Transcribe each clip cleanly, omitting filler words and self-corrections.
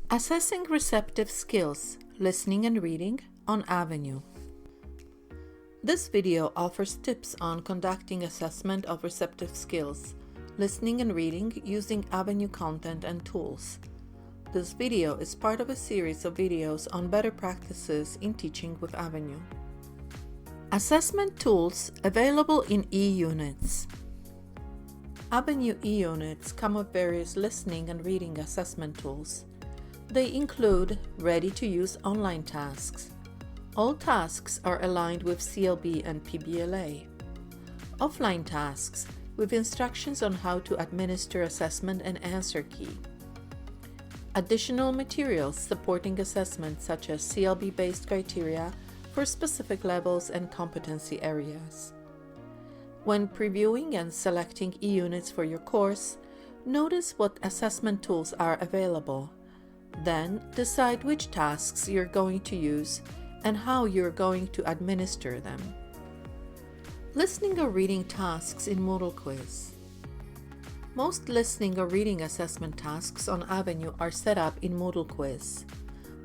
Assessing receptive skills, listening and reading on Avenue. This video offers tips on conducting assessment of receptive skills, listening and reading using Avenue content and tools. This video is part of a series of videos on better practices in teaching with Avenue. Assessment tools available in e-units. Avenue e-units come with various listening and reading assessment tools. They include ready-to-use online tasks. All tasks are aligned with CLB and PBLA. Offline tasks with instructions on how to administer assessment and answer key. Additional materials supporting assessment such as CLB-based criteria for specific levels and competency areas. When previewing and selecting e-units for your course, notice what assessment tools are available. Then decide which tasks you're going to use and how you're going to administer them. Listening or reading tasks in Moodle Quiz. Most listening or reading assessment tasks on Avenue are set up in Moodle Quiz.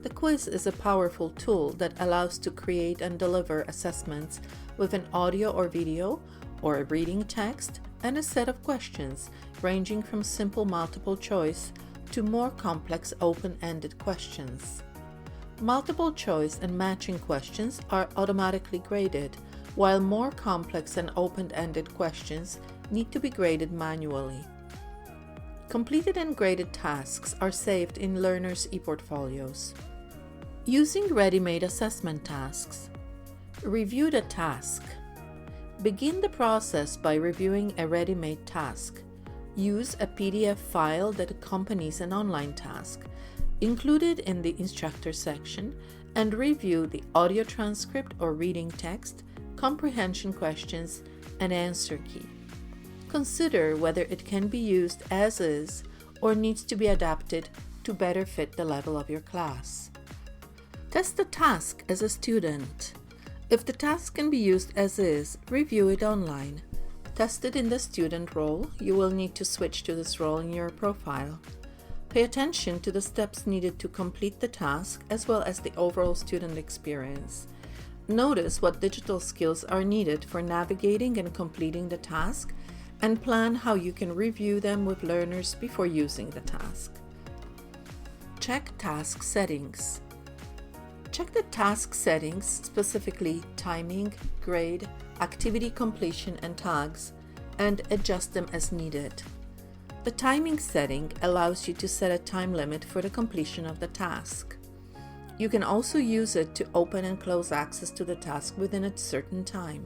The quiz is a powerful tool that allows to create and deliver assessments with an audio or video or a reading text and a set of questions ranging from simple multiple choice to more complex open-ended questions. Multiple choice and matching questions are automatically graded, while more complex and open-ended questions need to be graded manually. Completed and graded tasks are saved in learners' e-portfolios. Using ready-made assessment tasks. Review the task. Begin the process by reviewing a ready-made task. Use a PDF file that accompanies an online task, included in the instructor section, and review the audio transcript or reading text, comprehension questions, and answer key. Consider whether it can be used as is or needs to be adapted to better fit the level of your class. Test the task as a student. If the task can be used as is, review it online. Tested in the student role, you will need to switch to this role in your profile. Pay attention to the steps needed to complete the task as well as the overall student experience. Notice what digital skills are needed for navigating and completing the task and plan how you can review them with learners before using the task. Check task settings. Check the task settings, specifically timing, grade, activity completion, and tags, and adjust them as needed. The timing setting allows you to set a time limit for the completion of the task. You can also use it to open and close access to the task within a certain time.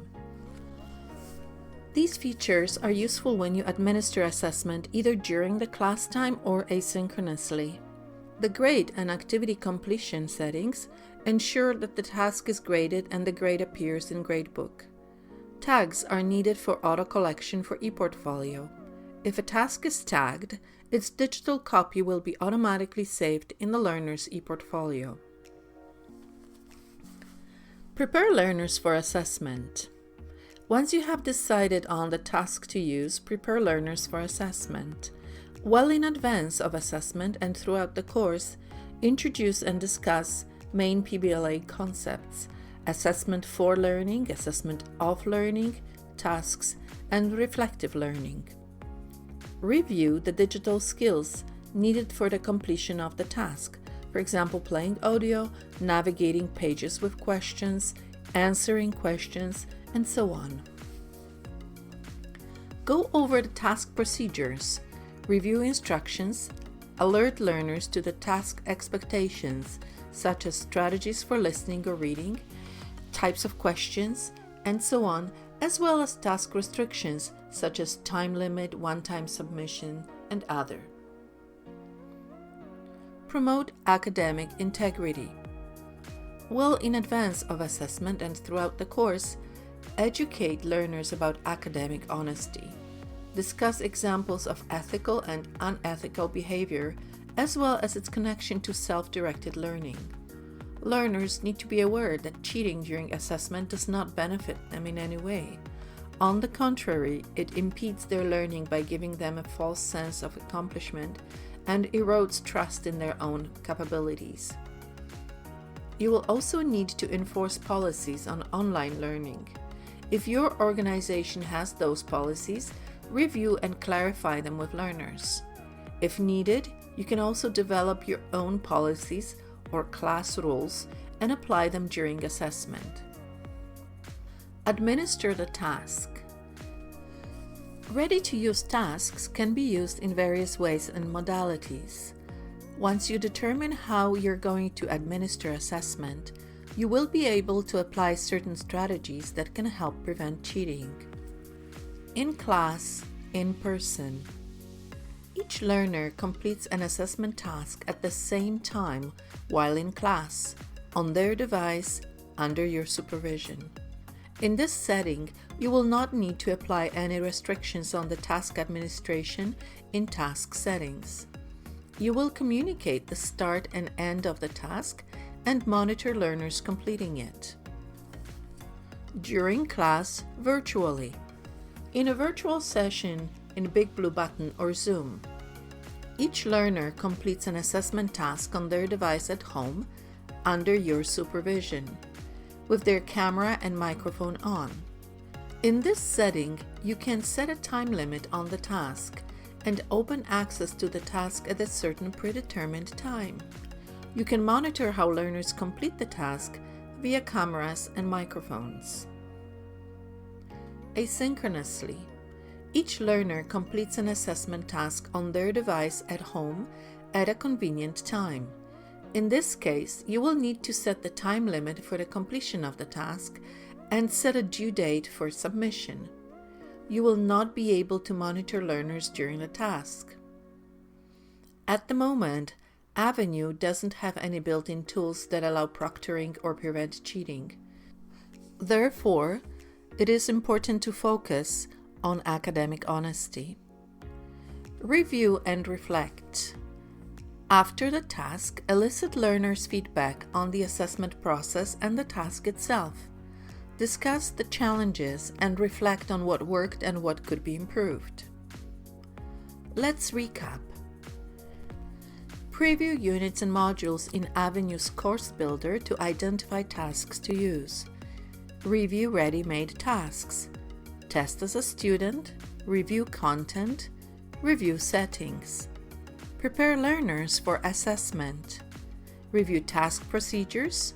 These features are useful when you administer assessment either during the class time or asynchronously. The grade and activity completion settings ensure that the task is graded and the grade appears in gradebook. Tags are needed for auto-collection for ePortfolio. If a task is tagged, its digital copy will be automatically saved in the learner's ePortfolio. Prepare learners for assessment. Once you have decided on the task to use, prepare learners for assessment. Well in advance of assessment and throughout the course, introduce and discuss main PBLA concepts: assessment for learning, assessment of learning, tasks, and reflective learning. Review the digital skills needed for the completion of the task, for example, playing audio, navigating pages with questions, answering questions, and so on. Go over the task procedures, review instructions, alert learners to the task expectations, such as strategies for listening or reading, types of questions, and so on, as well as task restrictions such as time limit, one-time submission, and other. Promote academic integrity. Well in advance of assessment and throughout the course, educate learners about academic honesty. Discuss examples of ethical and unethical behavior, as well as its connection to self-directed learning. Learners need to be aware that cheating during assessment does not benefit them in any way. On the contrary, it impedes their learning by giving them a false sense of accomplishment and erodes trust in their own capabilities. You will also need to enforce policies on online learning. If your organization has those policies, review and clarify them with learners. If needed, you can also develop your own policies or class rules and apply them during assessment. Administer the task. Ready-to-use tasks can be used in various ways and modalities. Once you determine how you're going to administer assessment, you will be able to apply certain strategies that can help prevent cheating. In class, in person. Each learner completes an assessment task at the same time while in class, on their device, under your supervision. In this setting, you will not need to apply any restrictions on the task administration in task settings. You will communicate the start and end of the task and monitor learners completing it. During class, virtually. In a virtual session in Big Blue Button or Zoom, each learner completes an assessment task on their device at home under your supervision, with their camera and microphone on. In this setting, you can set a time limit on the task and open access to the task at a certain predetermined time. You can monitor how learners complete the task via cameras and microphones. Asynchronously. Each learner completes an assessment task on their device at home at a convenient time. In this case, you will need to set the time limit for the completion of the task and set a due date for submission. You will not be able to monitor learners during the task. At the moment, Avenue doesn't have any built-in tools that allow proctoring or prevent cheating. Therefore, it is important to focus on academic honesty. Review and reflect. After the task, elicit learners' feedback on the assessment process and the task itself. Discuss the challenges and reflect on what worked and what could be improved. Let's recap. Preview units and modules in Avenue's Course Builder to identify tasks to use. Review ready-made tasks. Test as a student. Review content. Review settings. Prepare learners for assessment. Review task procedures.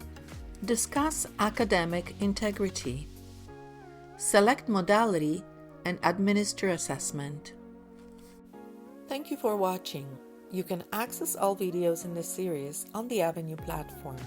Discuss academic integrity. Select modality and administer assessment. Thank you for watching. You can access all videos in this series on the Avenue platform.